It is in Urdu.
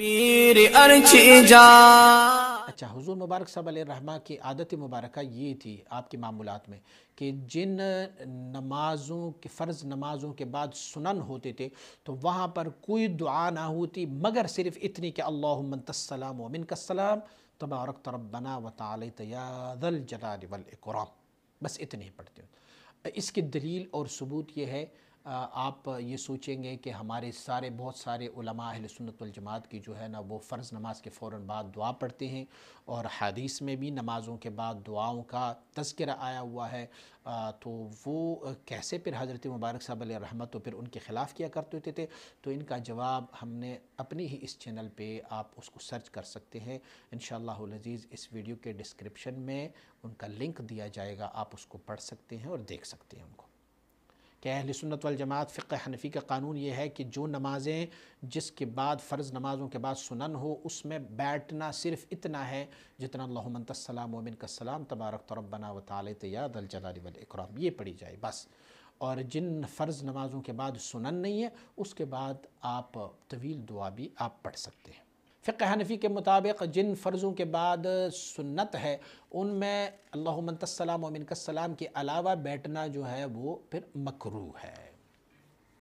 پیر ارچھی جا۔ اچھا، حضور مبارک صلی اللہ علیہ وسلم کی عادت مبارکہ یہ تھی آپ کی معمولات میں کہ جن نمازوں کے فرض نمازوں کے بعد سنن ہوتے تھے تو وہاں پر کوئی دعا نہ ہوتی مگر صرف اتنی کہ اللہم انت السلام و منک السلام تبارکت ربنا و تعالیت یا ذا الجلال والاکرام، بس اتنے ہی پڑھتے ہو۔ اس کی دلیل اور ثبوت یہ ہے، آپ یہ سوچیں گے کہ ہمارے بہت سارے علماء اہل سنت والجماعت کی جو ہے نا وہ فرض نماز کے فوراً بعد دعا پڑھتے ہیں، اور حدیث میں بھی نمازوں کے بعد دعاؤں کا تذکرہ آیا ہوا ہے، تو وہ کیسے پھر حضرت مبارک صاحب علیہ رحمت تو پھر ان کے خلاف کیا کرتے ہوتے تھے؟ تو ان کا جواب ہم نے اپنی ہی اس چینل پہ، آپ اس کو سرچ کر سکتے ہیں انشاءاللہ العزیز، اس ویڈیو کے ڈسکرپشن میں ان کا لنک دیا جائے گا، آپ اس کو پڑھ سکتے ہیں اور دیکھ سکتے ہیں ان کو۔ کہ اہل سنت والجماعت فقہ حنفی کا قانون یہ ہے کہ جو نمازیں جس کے بعد فرض نمازوں کے بعد سنن ہو اس میں بیٹھنا صرف اتنا ہے جتنا اللہم انت السلام و منک السلام تبارکت ربنا و تعالیت یا ذا الجلال والاکرام یہ پڑھی جائے بس، اور جن فرض نمازوں کے بعد سنن نہیں ہے اس کے بعد آپ طویل دعا بھی آپ پڑھ سکتے ہیں۔ فقہ حنفی کے مطابق جن فرضوں کے بعد سنت ہے ان میں اللہم انت السلام و منک السلام کے علاوہ بیٹھنا جو ہے وہ پھر مکروہ ہے۔